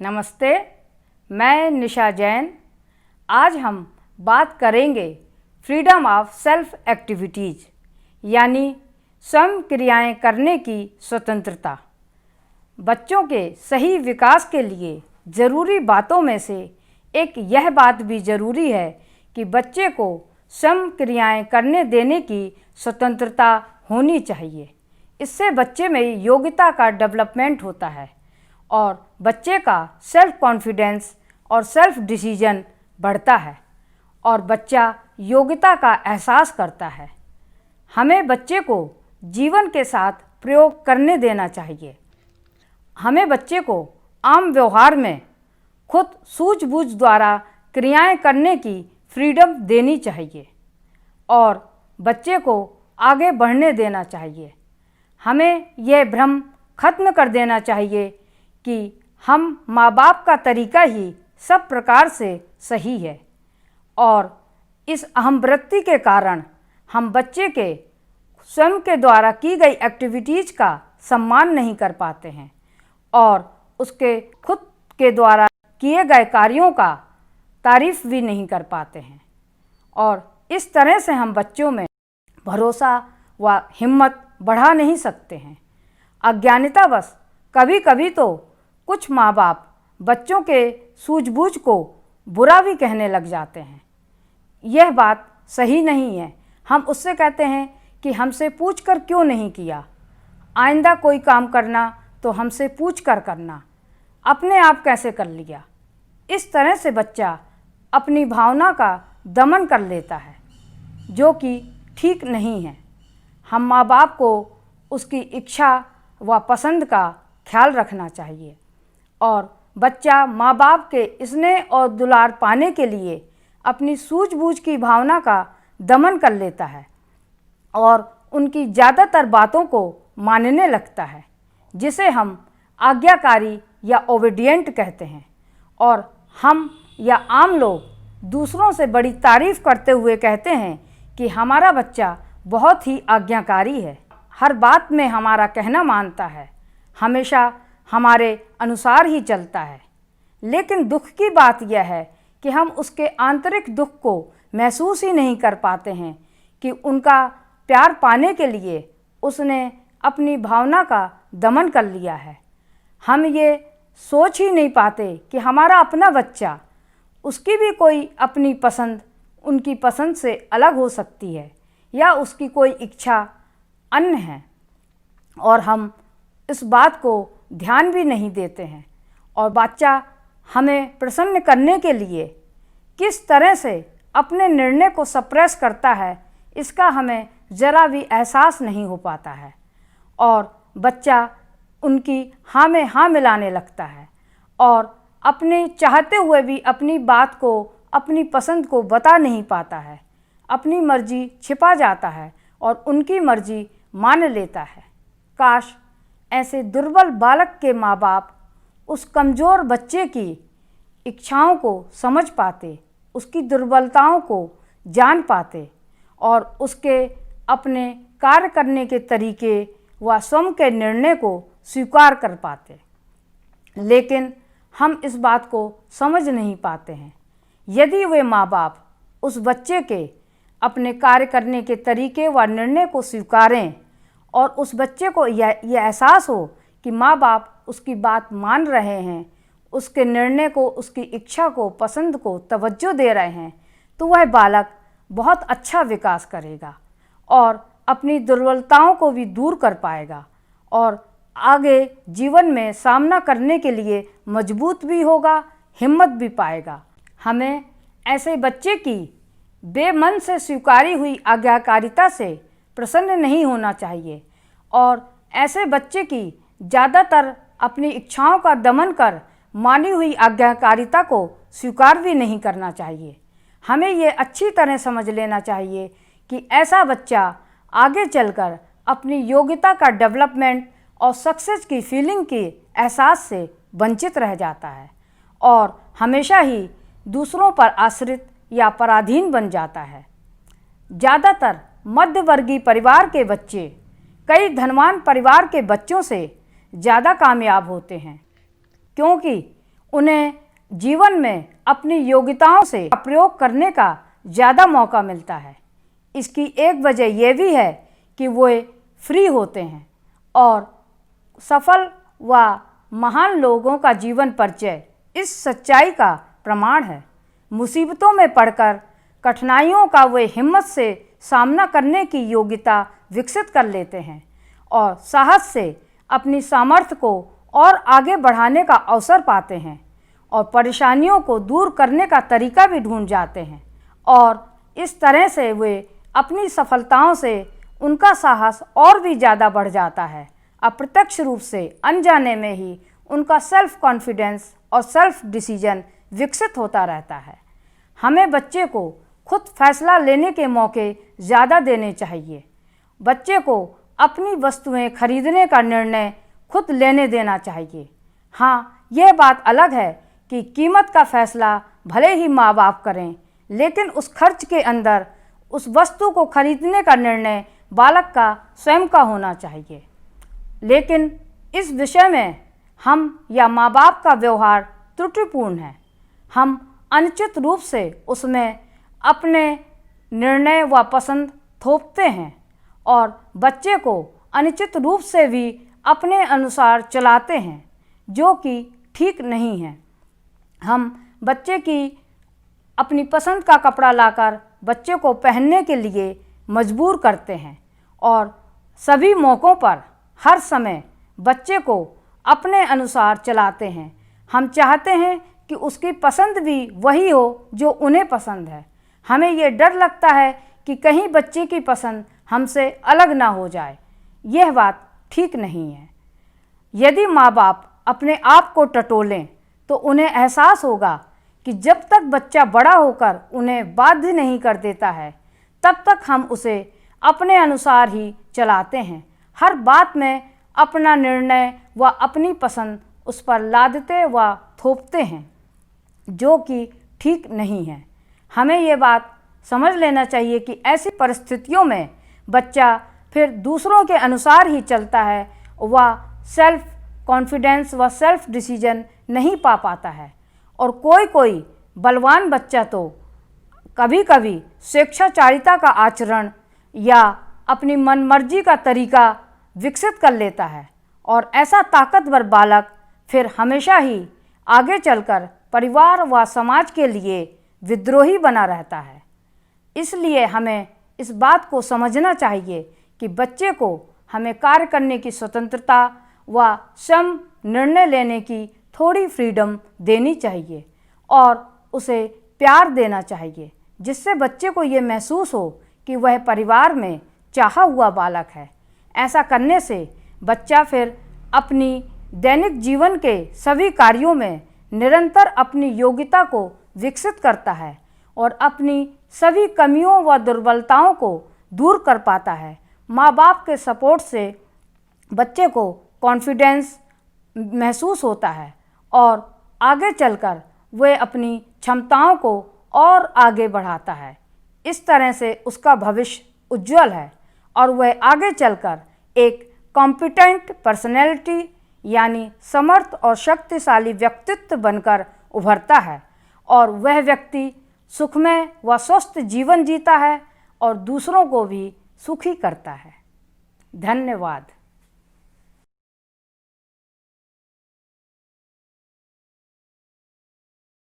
नमस्ते, मैं निशा जैन। आज हम बात करेंगे फ्रीडम ऑफ सेल्फ एक्टिविटीज़ यानी स्वयं क्रियाएं करने की स्वतंत्रता। बच्चों के सही विकास के लिए ज़रूरी बातों में से एक यह बात भी ज़रूरी है कि बच्चे को स्वयं क्रियाएं करने देने की स्वतंत्रता होनी चाहिए। इससे बच्चे में योग्यता का डेवलपमेंट होता है और बच्चे का सेल्फ कॉन्फिडेंस और सेल्फ डिसीजन बढ़ता है और बच्चा योग्यता का एहसास करता है। हमें बच्चे को जीवन के साथ प्रयोग करने देना चाहिए। हमें बच्चे को आम व्यवहार में खुद सूझबूझ द्वारा क्रियाएं करने की फ्रीडम देनी चाहिए और बच्चे को आगे बढ़ने देना चाहिए। हमें यह भ्रम खत्म कर देना चाहिए कि हम माँ बाप का तरीका ही सब प्रकार से सही है और इस अहंवृत्ति के कारण हम बच्चे के स्वयं के द्वारा की गई एक्टिविटीज़ का सम्मान नहीं कर पाते हैं और उसके खुद के द्वारा किए गए कार्यों का तारीफ़ भी नहीं कर पाते हैं और इस तरह से हम बच्चों में भरोसा व हिम्मत बढ़ा नहीं सकते हैं। अज्ञानतावश कभी कभी तो कुछ माँ बाप बच्चों के सूझबूझ को बुरा भी कहने लग जाते हैं। यह बात सही नहीं है। हम उससे कहते हैं कि हमसे पूछ कर क्यों नहीं किया, आइंदा कोई काम करना तो हमसे पूछ कर करना, अपने आप कैसे कर लिया। इस तरह से बच्चा अपनी भावना का दमन कर लेता है जो कि ठीक नहीं है। हम माँ बाप को उसकी इच्छा व पसंद का ख्याल रखना चाहिए और बच्चा माँ बाप के स्नेह और दुलार पाने के लिए अपनी सूझबूझ की भावना का दमन कर लेता है और उनकी ज़्यादातर बातों को मानने लगता है, जिसे हम आज्ञाकारी या ओबीडिएंट कहते हैं। और हम या आम लोग दूसरों से बड़ी तारीफ़ करते हुए कहते हैं कि हमारा बच्चा बहुत ही आज्ञाकारी है, हर बात में हमारा कहना मानता है, हमेशा हमारे अनुसार ही चलता है। लेकिन दुख की बात यह है कि हम उसके आंतरिक दुख को महसूस ही नहीं कर पाते हैं कि उनका प्यार पाने के लिए उसने अपनी भावना का दमन कर लिया है। हम ये सोच ही नहीं पाते कि हमारा अपना बच्चा, उसकी भी कोई अपनी पसंद उनकी पसंद से अलग हो सकती है या उसकी कोई इच्छा अन्य है और हम इस बात को ध्यान भी नहीं देते हैं। और बच्चा हमें प्रसन्न करने के लिए किस तरह से अपने निर्णय को सप्रेस करता है, इसका हमें ज़रा भी एहसास नहीं हो पाता है और बच्चा उनकी हाँ में हाँ मिलाने लगता है और अपने चाहते हुए भी अपनी बात को, अपनी पसंद को बता नहीं पाता है। अपनी मर्जी छिपा जाता है और उनकी मर्जी मान लेता है। काश ऐसे दुर्बल बालक के माँ बाप उस कमज़ोर बच्चे की इच्छाओं को समझ पाते, उसकी दुर्बलताओं को जान पाते और उसके अपने कार्य करने के तरीके व स्वयं के निर्णय को स्वीकार कर पाते। लेकिन हम इस बात को समझ नहीं पाते हैं। यदि वे माँ बाप उस बच्चे के अपने कार्य करने के तरीके व निर्णय को स्वीकारें और उस बच्चे को यह एहसास हो कि माँ बाप उसकी बात मान रहे हैं, उसके निर्णय को, उसकी इच्छा को, पसंद को तवज्जो दे रहे हैं, तो वह बालक बहुत अच्छा विकास करेगा और अपनी दुर्बलताओं को भी दूर कर पाएगा और आगे जीवन में सामना करने के लिए मजबूत भी होगा, हिम्मत भी पाएगा। हमें ऐसे बच्चे की बेमन से स्वीकारी हुई आज्ञाकारिता से प्रसन्न नहीं होना चाहिए और ऐसे बच्चे की ज़्यादातर अपनी इच्छाओं का दमन कर मानी हुई आज्ञाकारिता को स्वीकार भी नहीं करना चाहिए। हमें ये अच्छी तरह समझ लेना चाहिए कि ऐसा बच्चा आगे चलकर अपनी योग्यता का डेवलपमेंट और सक्सेस की फीलिंग के एहसास से वंचित रह जाता है और हमेशा ही दूसरों पर आश्रित या पराधीन बन जाता है। ज़्यादातर मध्यवर्गीय परिवार के बच्चे कई धनवान परिवार के बच्चों से ज़्यादा कामयाब होते हैं क्योंकि उन्हें जीवन में अपनी योग्यताओं से प्रयोग करने का ज़्यादा मौका मिलता है। इसकी एक वजह यह भी है कि वे फ्री होते हैं और सफल व महान लोगों का जीवन परिचय इस सच्चाई का प्रमाण है। मुसीबतों में पड़कर कठिनाइयों का वे हिम्मत से सामना करने की योग्यता विकसित कर लेते हैं और साहस से अपनी सामर्थ्य को और आगे बढ़ाने का अवसर पाते हैं और परेशानियों को दूर करने का तरीका भी ढूंढ जाते हैं और इस तरह से वे अपनी सफलताओं से उनका साहस और भी ज़्यादा बढ़ जाता है। अप्रत्यक्ष रूप से अनजाने में ही उनका सेल्फ कॉन्फिडेंस और सेल्फ डिसीजन विकसित होता रहता है। हमें बच्चे को खुद फैसला लेने के मौके ज़्यादा देने चाहिए। बच्चे को अपनी वस्तुएं खरीदने का निर्णय खुद लेने देना चाहिए। हाँ, यह बात अलग है कि कीमत का फैसला भले ही माँ बाप करें, लेकिन उस खर्च के अंदर उस वस्तु को खरीदने का निर्णय बालक का स्वयं का होना चाहिए। लेकिन इस विषय में हम या माँ बाप का व्यवहार त्रुटिपूर्ण है। हम अनुचित रूप से उसमें अपने निर्णय व पसंद थोपते हैं और बच्चे को अनुचित रूप से भी अपने अनुसार चलाते हैं, जो कि ठीक नहीं है। हम बच्चे की अपनी पसंद का कपड़ा लाकर बच्चे को पहनने के लिए मजबूर करते हैं और सभी मौक़ों पर हर समय बच्चे को अपने अनुसार चलाते हैं। हम चाहते हैं कि उसकी पसंद भी वही हो जो उन्हें पसंद है। हमें ये डर लगता है कि कहीं बच्चे की पसंद हमसे अलग ना हो जाए। यह बात ठीक नहीं है। यदि माँ बाप अपने आप को टटोलें तो उन्हें एहसास होगा कि जब तक बच्चा बड़ा होकर उन्हें बाध्य नहीं कर देता है, तब तक हम उसे अपने अनुसार ही चलाते हैं। हर बात में अपना निर्णय व अपनी पसंद उस पर लादते व थोपते हैं, जो कि ठीक नहीं है। हमें ये बात समझ लेना चाहिए कि ऐसी परिस्थितियों में बच्चा फिर दूसरों के अनुसार ही चलता है व सेल्फ कॉन्फिडेंस व सेल्फ डिसीजन नहीं पा पाता है। और कोई बलवान बच्चा तो कभी कभी स्वेच्छाचारिता का आचरण या अपनी मनमर्जी का तरीका विकसित कर लेता है और ऐसा ताकतवर बालक फिर हमेशा ही आगे चलकर परिवार व समाज के लिए विद्रोही बना रहता है। इसलिए हमें इस बात को समझना चाहिए कि बच्चे को हमें कार्य करने की स्वतंत्रता व स्वयं निर्णय लेने की थोड़ी फ्रीडम देनी चाहिए और उसे प्यार देना चाहिए, जिससे बच्चे को ये महसूस हो कि वह परिवार में चाहा हुआ बालक है। ऐसा करने से बच्चा फिर अपनी दैनिक जीवन के सभी कार्यों में निरंतर अपनी योग्यता को विकसित करता है और अपनी सभी कमियों व दुर्बलताओं को दूर कर पाता है। माँ बाप के सपोर्ट से बच्चे को कॉन्फिडेंस महसूस होता है और आगे चलकर वह अपनी क्षमताओं को और आगे बढ़ाता है। इस तरह से उसका भविष्य उज्जवल है और वह आगे चलकर एक कॉम्पिटेंट पर्सनैलिटी यानी समर्थ और शक्तिशाली व्यक्तित्व बनकर उभरता है और वह व्यक्ति सुखमय व स्वस्थ जीवन जीता है और दूसरों को भी सुखी करता है। धन्यवाद।